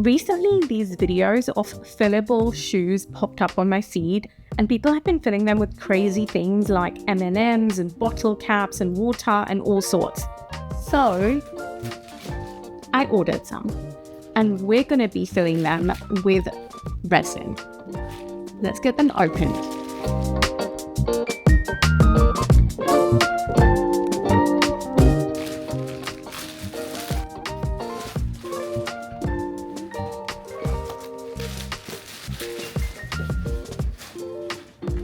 Recently, these videos of fillable shoes popped up on my feed, and people have been filling them with crazy things like M&Ms and bottle caps and water and all sorts. So I ordered some, and we're going to be filling them with resin. Let's get them opened.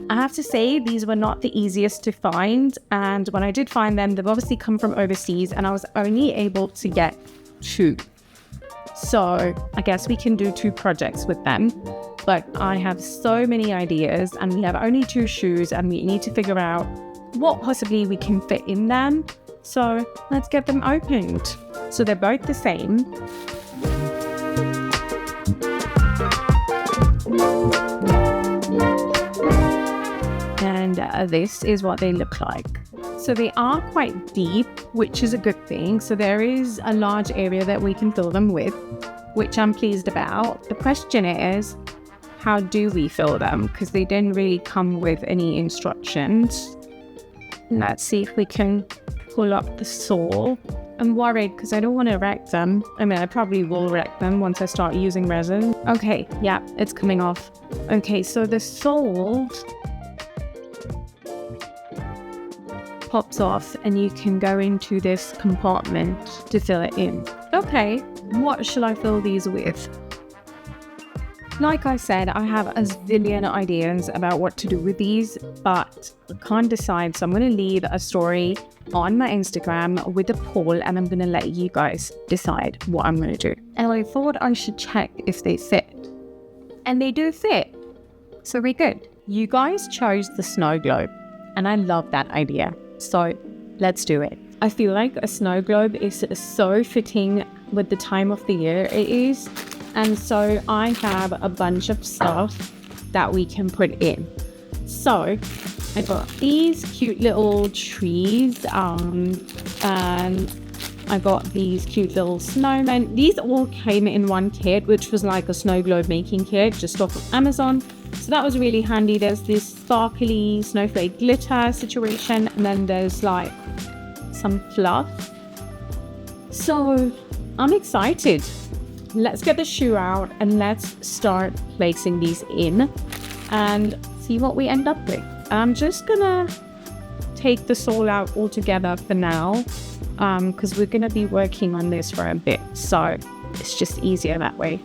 I have to say, these were not the easiest to find, and when I did find them, they've obviously come from overseas, and I was only able to get 2. So I guess we can do 2 projects with them, but I have so many ideas, and we have only 2 shoes, and we need to figure out what possibly we can fit in them. So let's get them opened. So they're both the same. And this is what they look like. So they are quite deep, which is a good thing. So there is a large area that we can fill them with, which I'm pleased about. The question is, how do we fill them? Because they didn't really come with any instructions. Let's see if we can pull up the sole. I'm worried because I don't want to wreck them. I mean, I probably will wreck them once I start using resin. Okay, yeah, it's coming off. Okay, so the sole pops off and you can go into this compartment to fill it in. Okay, what shall I fill these with? Like I said, I have a zillion ideas about what to do with these, but I can't decide. So I'm going to leave a story on my Instagram with a poll, and I'm going to let you guys decide what I'm going to do. And I thought I should check if they fit. And they do fit. So we're good. You guys chose the snow globe, and I love that idea. So let's do it. I feel like a snow globe is so fitting with the time of the year it is. And so I have a bunch of stuff that we can put in. So I got these cute little trees, and I got these cute little snowmen. These all came in one kit, which was like a snow globe making kit just off of Amazon. So that was really handy. There's this sparkly snowflake glitter situation, and then there's like some fluff. So I'm excited. Let's get the shoe out and let's start placing these in and see what we end up with. I'm just gonna take the sole out altogether for now, because we're gonna be working on this for a bit, so it's just easier that way.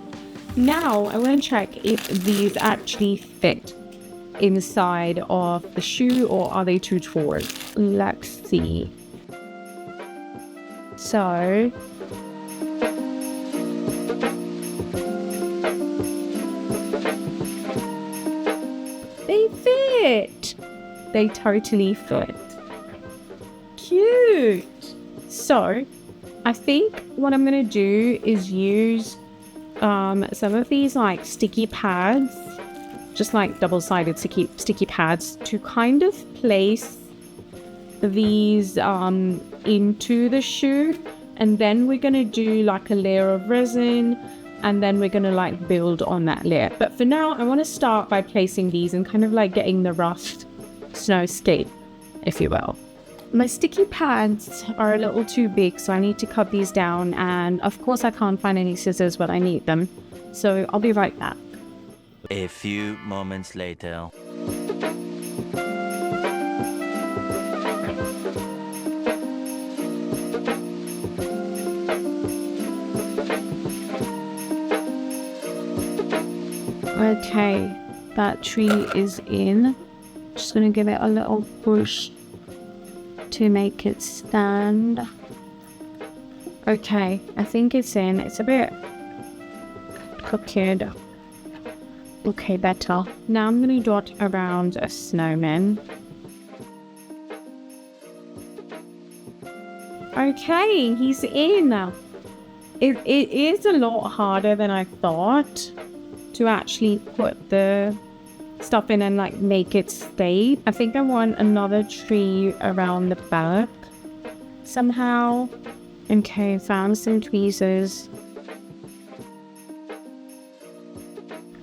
Now I want to check if these actually fit inside of the shoe, or are they too tall? Let's see. So they fit. They totally fit. Cute. So I think what I'm going to do is use some of these like sticky pads, just like double-sided sticky pads, to kind of place these into the shoe, and then we're going to do like a layer of resin, and then we're going to like build on that layer. But for now, I want to start by placing these and kind of like getting the rough snowscape, if you will. My sticky pads are a little too big, so I need to cut these down, and of course I can't find any scissors, but I need them. So I'll be right back. A few moments later. Okay, that tree is in. Just gonna give it a little push to make it stand. Okay, I think it's in. It's a bit crooked. Okay, better. Now I'm gonna dot around a snowman. Okay, he's in. It is a lot harder than I thought to actually put the stuff in and like make it stay. I think I want another tree around the back somehow. Okay, found some tweezers.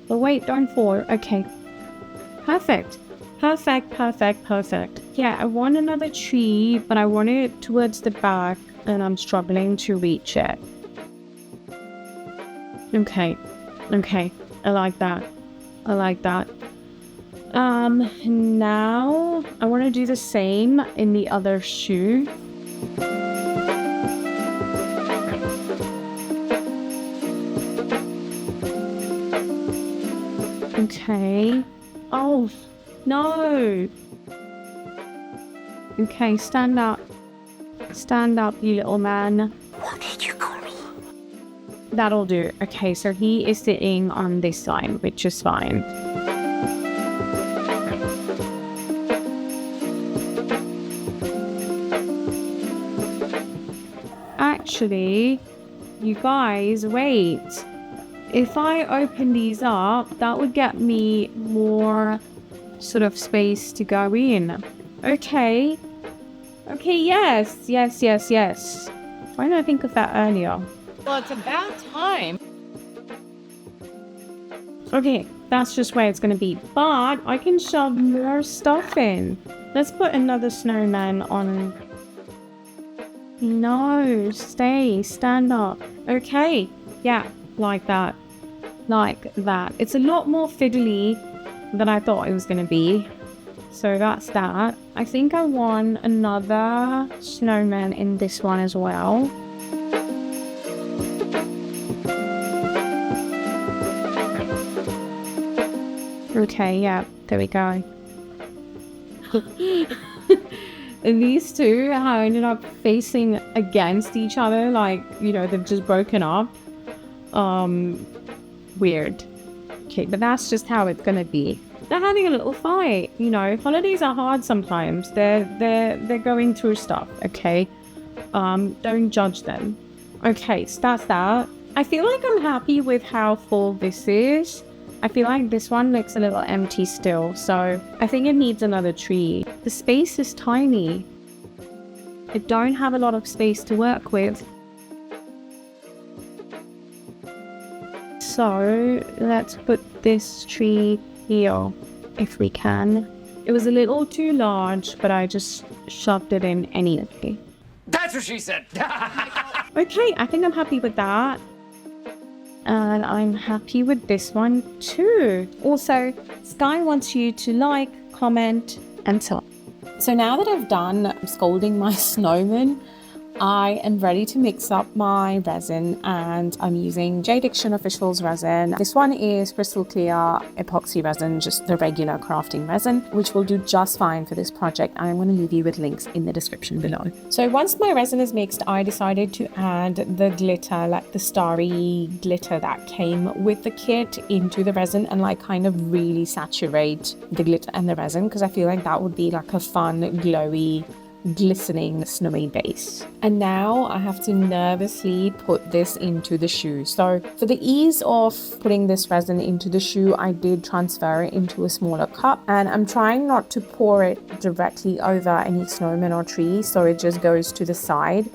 But wait, don't fall. Okay. Perfect. Perfect. Yeah, I want another tree, but I want it towards the back, and I'm struggling to reach it. Okay. I like that. Now I want to do the same in the other shoe. Okay. Oh, no. Okay, stand up. Stand up, you little man. What did you call me? That'll do. Okay, so he is sitting on this side, which is fine. Actually, you guys, wait. If I open these up, that would get me more sort of space to go in. Okay, yes. Why didn't I think of that earlier? Well, it's about time. Okay, that's just where it's going to be. But I can shove more stuff in. Let's put another snowman on. No, stand up. Okay, yeah, like that. It's a lot more fiddly than I thought it was going to be. So that's that. I think I want another snowman in this one as well. Okay, yeah, there we go. And these two have ended up facing against each other, like, you know, they've just broken up. Weird. Okay, but that's just how it's gonna be. They're having a little fight, you know. Holidays are hard sometimes. They're going through stuff, okay? Don't judge them. Okay, so that's that. I feel like I'm happy with how full this is. I feel like this one looks a little empty still, so I think it needs another tree. The space is tiny. I don't have a lot of space to work with. So let's put this tree here, if we can. It was a little too large, but I just shoved it in anyway. That's what she said. Okay, I think I'm happy with that. And I'm happy with this one too. Also, Sky wants you to like, comment, and so on. So now that I've done scolding my snowman, I am ready to mix up my resin, and I'm using Jade Diction Official's resin. This one is crystal clear epoxy resin, just the regular crafting resin, which will do just fine for this project. I'm going to leave you with links in the description below. So once my resin is mixed, I decided to add the glitter, like the starry glitter that came with the kit, into the resin and like kind of really saturate the glitter and the resin, because I feel like that would be like a fun, glowy, glistening snowy base. And now I have to nervously put this into the shoe. So for the ease of putting this resin into the shoe, I did transfer it into a smaller cup, and I'm trying not to pour it directly over any snowman or tree, so it just goes to the side,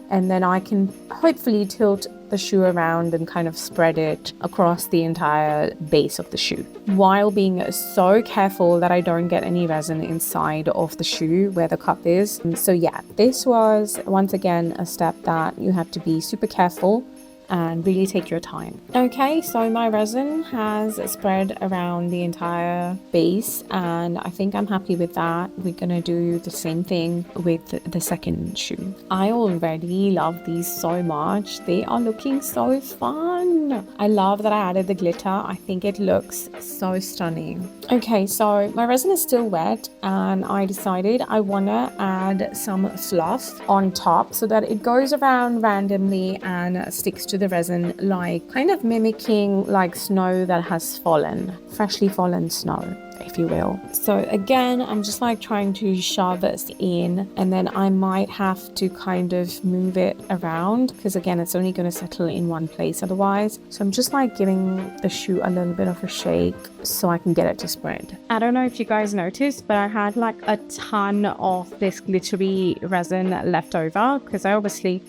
and then I can hopefully tilt the shoe around and kind of spread it across the entire base of the shoe, while being so careful that I don't get any resin inside of the shoe where the cup is. So yeah, this was once again a step that you have to be super careful and really take your time. Okay, so my resin has spread around the entire base, and I think I'm happy with that. We're gonna do the same thing with the second shoe. I already love these so much. They are looking so fun. I love that I added the glitter. I think it looks so stunning. Okay, so my resin is still wet, and I decided I wanna add some fluff on top so that it goes around randomly and sticks to the resin, like kind of mimicking like snow that has fallen, freshly fallen snow, if you will. So again, I'm just like trying to shove this in, and then I might have to kind of move it around, because again, it's only going to settle in one place otherwise. So I'm just like giving the shoe a little bit of a shake so I can get it to spread. I don't know if you guys noticed, but I had like a ton of this glittery resin left over because I obviously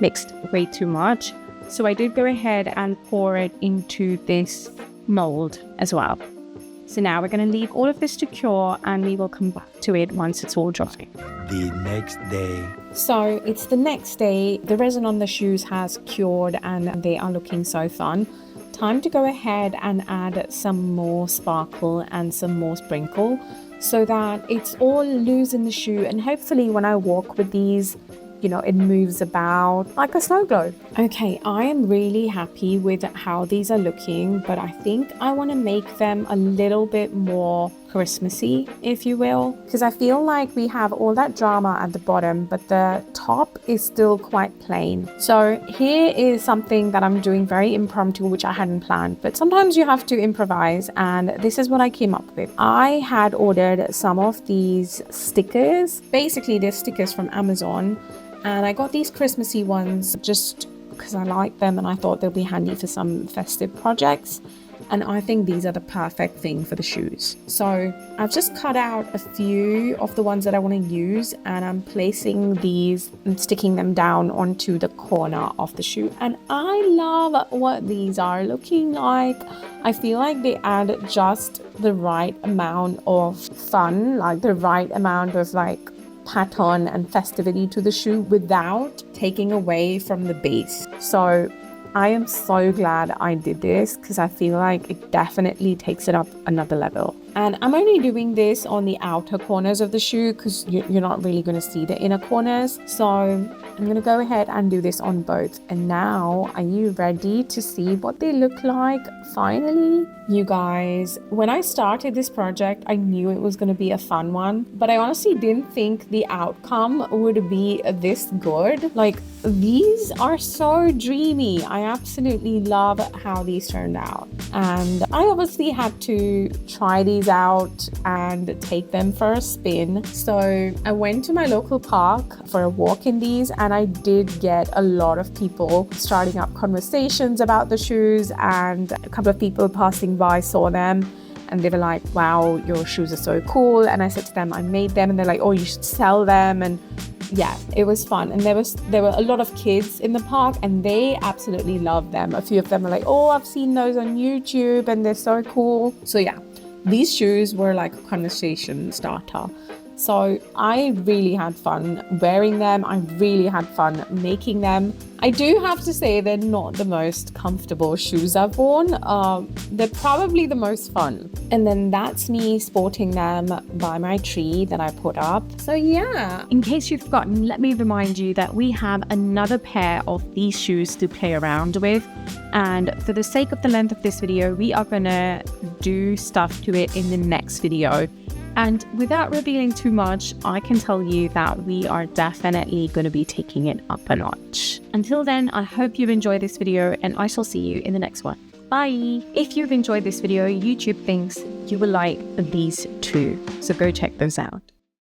mixed way too much. So I did go ahead and pour it into this mold as well. So now we're going to leave all of this to cure, and we will come back to it once it's all dry. The next day. So it's the next day. The resin on the shoes has cured and they are looking so fun. Time to go ahead and add some more sparkle and some more sprinkle so that it's all loose in the shoe, and hopefully when I walk with these, you know, it moves about like a snow globe. Okay, I am really happy with how these are looking, but I think I want to make them a little bit more Christmassy, if you will, because I feel like we have all that drama at the bottom, but the top is still quite plain. So here is something that I'm doing very impromptu, which I hadn't planned, but sometimes you have to improvise, and this is what I came up with. I had ordered some of these stickers. Basically, they're stickers from Amazon, and I got these Christmassy ones just because I like them and I thought they'll be handy for some festive projects. And I think these are the perfect thing for the shoes. So I've just cut out a few of the ones that I want to use, and I'm placing these and sticking them down onto the corner of the shoe. And I love what these are looking like. I feel like they add just the right amount of fun, like the right amount of like pattern and festivity to the shoe without taking away from the base. So I am so glad I did this because I feel like it definitely takes it up another level. And I'm only doing this on the outer corners of the shoe because you're not really going to see the inner corners. So I'm going to go ahead and do this on both. And now, are you ready to see what they look like? Finally, you guys, when I started this project, I knew it was going to be a fun one, but I honestly didn't think the outcome would be this good. Like, these are so dreamy. I absolutely love how these turned out. And I obviously had to try these out and take them for a spin. So I went to my local park for a walk in these, and I did get a lot of people starting up conversations about the shoes, and a couple of people passing by saw them and they were like, wow, your shoes are so cool. And I said to them, I made them, and they're like, oh, you should sell them. And yeah, it was fun. And there were a lot of kids in the park, and they absolutely loved them. A few of them were like, oh, I've seen those on YouTube and they're so cool. So yeah, these shoes were like a conversation starter. So I really had fun wearing them. I really had fun making them. I do have to say they're not the most comfortable shoes I've worn. They're probably the most fun. And then that's me sporting them by my tree that I put up. So yeah. In case you've forgotten, let me remind you that we have another pair of these shoes to play around with. And for the sake of the length of this video, we are gonna do stuff to it in the next video. And without revealing too much, I can tell you that we are definitely going to be taking it up a notch. Until then, I hope you've enjoyed this video, and I shall see you in the next one. Bye! If you've enjoyed this video, YouTube thinks you will like these too, so go check those out.